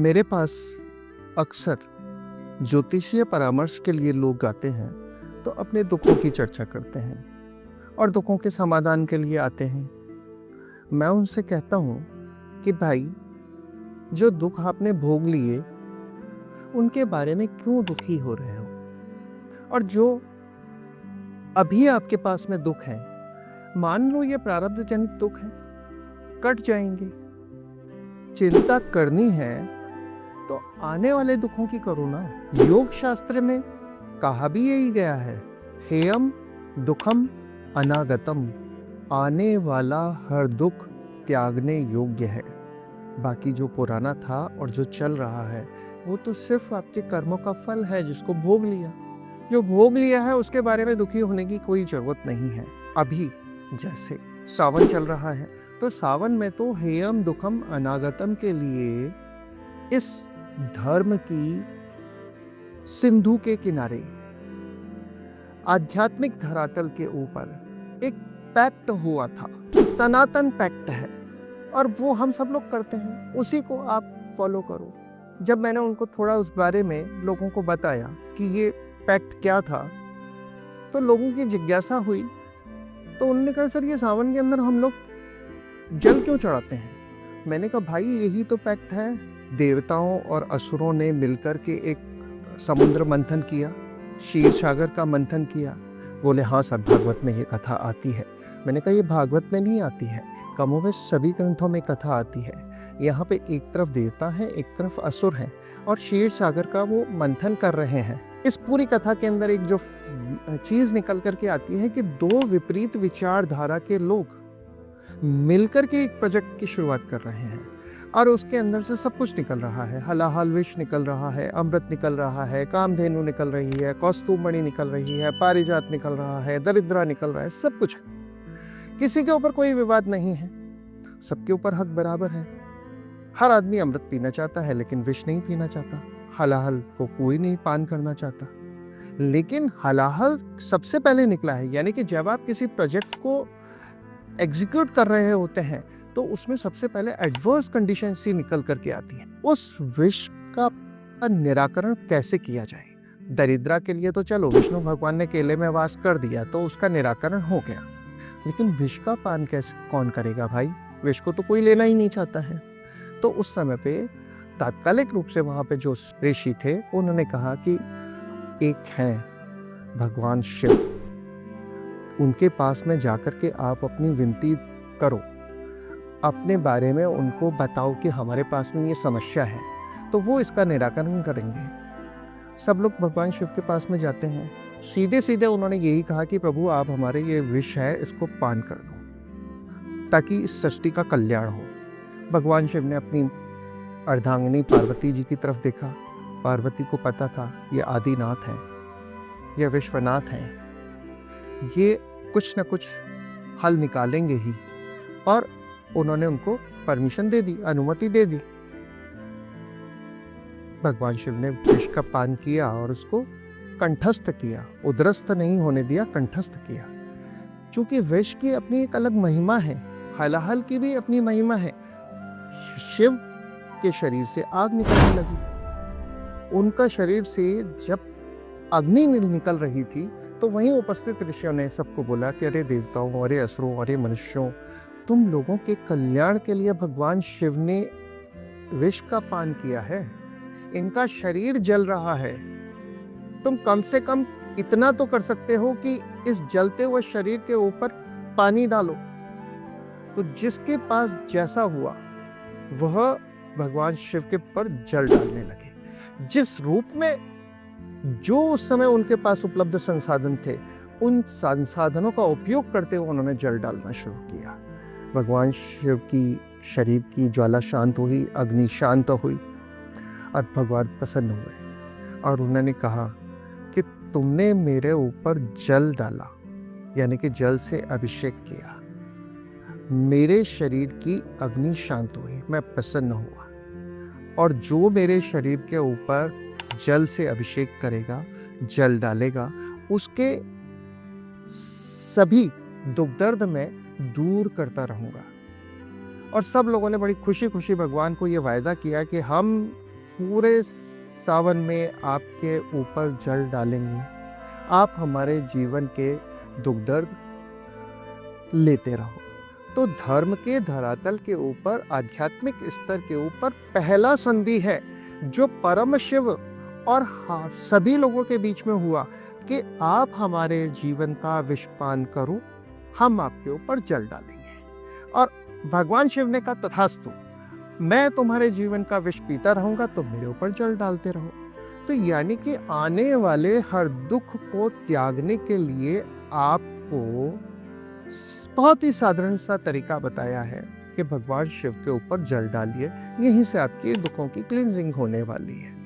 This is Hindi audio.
मेरे पास अक्सर ज्योतिषीय परामर्श के लिए लोग आते हैं तो अपने दुखों की चर्चा करते हैं और दुखों के समाधान के लिए आते हैं। मैं उनसे कहता हूँ कि भाई, जो दुख आपने भोग लिए उनके बारे में क्यों दुखी हो रहे हो, और जो अभी आपके पास में दुख है, मान लो ये प्रारब्ध जनित दुख है, कट जाएंगे। चिंता करनी है तो आने वाले दुखों की करो ना। योग शास्त्र में कहा भी यही गया है, हेयम दुखम अनागतम, आने वाला हर दुख त्यागने योग्य है। बाकी जो पुराना था और जो चल रहा है वो तो सिर्फ आपके कर्मों का फल है, जिसको भोग लिया। जो भोग लिया है उसके बारे में दुखी होने की कोई जरूरत नहीं है। अभी जैसे सावन चल रहा है तो सावन में तो हेयम दुखम अनागतम के लिए इस धर्म की सिंधु के किनारे आध्यात्मिक धरातल के ऊपर एक पैक्ट हुआ था, सनातन पैक्ट है, और वो हम सब लोग करते हैं, उसी को आप फॉलो करो। जब मैंने उनको थोड़ा उस बारे में लोगों को बताया कि ये पैक्ट क्या था, तो लोगों की जिज्ञासा हुई। तो उन्होंने कहा, सर ये सावन के अंदर हम लोग जल क्यों चढ़ाते हैं? मैंने कहा, भाई यही तो पैक्ट है। देवताओं और असुरों ने मिलकर के एक समुद्र मंथन किया, क्षीर सागर का मंथन किया। बोले हाँ सर, भागवत में ये कथा आती है। मैंने कहा, ये भागवत में नहीं आती है, कमोबेश सभी ग्रंथों में कथा आती है। यहाँ पे एक तरफ देवता है, एक तरफ असुर है, और क्षीर सागर का वो मंथन कर रहे हैं। इस पूरी कथा के अंदर एक जो चीज निकल करके आती है कि दो विपरीत विचारधारा के लोग मिलकर के एक प्रोजेक्ट की शुरुआत कर रहे हैं, और उसके अंदर से सब कुछ निकल रहा है। हलाहल विष निकल रहा है, अमृत निकल रहा है, कामधेनु निकल रही है, कौस्तुभमणि निकल रही है, पारिजात निकल रहा है, दरिद्रा निकल रहा है, सब कुछ है। किसी के ऊपर कोई विवाद नहीं है, सबके ऊपर हक बराबर है। हर आदमी अमृत पीना चाहता है लेकिन विष नहीं पीना चाहता। हलाहल को कोई नहीं पान करना चाहता, लेकिन हलाहल सबसे पहले निकला है। यानी कि जब आप किसी प्रोजेक्ट को एग्जीक्यूट कर रहे होते हैं तो उसमें सबसे पहले एडवर्स कंडीशन सी निकल करके आती है। उस विष का निराकरण कैसे किया जाए? दरिद्रा के लिए तो चलो विष्णु भगवान ने केले में वास कर दिया तो उसका निराकरण हो गया, लेकिन विष का पान कैसे कौन करेगा भाई? विष को तो कोई लेना ही नहीं चाहता है। तो उस समय पे तात्कालिक रूप से वहां पे जो ऋषि थे उन्होंने कहा कि एक है भगवान शिव, उनके पास में जाकर के आप अपनी विनती करो, अपने बारे में उनको बताओ कि हमारे पास में ये समस्या है, तो वो इसका निराकरण करेंगे। सब लोग भगवान शिव के पास में जाते हैं। सीधे सीधे उन्होंने यही कहा कि प्रभु आप हमारे ये विष है इसको पान कर दो ताकि इस सृष्टि का कल्याण हो। भगवान शिव ने अपनी अर्धांगिनी पार्वती जी की तरफ देखा। पार्वती को पता था ये आदिनाथ है, ये विश्वनाथ है, ये कुछ न कुछ हल निकालेंगे ही, और उन्होंने उनको परमिशन दे दी, अनुमति दे दी। भगवान शिव ने विष का पान किया और उसको कंठस्थ किया, उदरस्थ नहीं होने दिया, कंठस्थ किया। क्योंकि विष की अपनी एक अलग महिमा है, हलाहल की भी अपनी महिमा है। शिव के शरीर से आग निकलने लगी। उनका शरीर से जब अग्नि निकल रही थी तो वहीं उपस्थित ऋषियों ने सबको बोला कि अरे देवताओं, अरे असुरों, अरे मनुष्यों, तुम लोगों के कल्याण के लिए भगवान शिव ने विष का पान किया है, इनका शरीर जल रहा है, तुम कम से कम इतना तो कर सकते हो कि इस जलते हुए शरीर के ऊपर पानी डालो। तो जिसके पास जैसा हुआ वह भगवान शिव के पर जल डालने लगे। जिस रूप में जो उस समय उनके पास उपलब्ध संसाधन थे, उन संसाधनों का उपयोग करते हुए उन्होंने जल डालना शुरू किया। भगवान शिव की शरीर की ज्वाला शांत हुई, अग्नि शांत हुई, और भगवान प्रसन्न हुए और उन्होंने कहा कि तुमने मेरे ऊपर जल डाला, यानी कि जल से अभिषेक किया, मेरे शरीर की अग्नि शांत हुई, मैं प्रसन्न हुआ, और जो मेरे शरीर के ऊपर जल से अभिषेक करेगा, जल डालेगा, उसके सभी दुख दर्द में दूर करता रहूंगा। और सब लोगों ने बड़ी खुशी खुशी भगवान को ये वायदा किया कि हम पूरे सावन में आपके ऊपर जल डालेंगे, आप हमारे जीवन के दुख दर्द लेते रहो। तो धर्म के धरातल के ऊपर, आध्यात्मिक स्तर के ऊपर पहला संधि है जो परम शिव और हाँ सभी लोगों के बीच में हुआ कि आप हमारे जीवन का विषपान करो, हम आपके ऊपर जल डालेंगे। और भगवान शिव ने कहा तथास्तु, मैं तुम्हारे जीवन का विष पीता रहूंगा तो मेरे ऊपर जल डालते रहो। तो यानी कि आने वाले हर दुख को त्यागने के लिए आपको बहुत ही साधारण सा तरीका बताया है कि भगवान शिव के ऊपर जल डालिए, यहीं से आपकी दुखों की क्लींजिंग होने वाली है।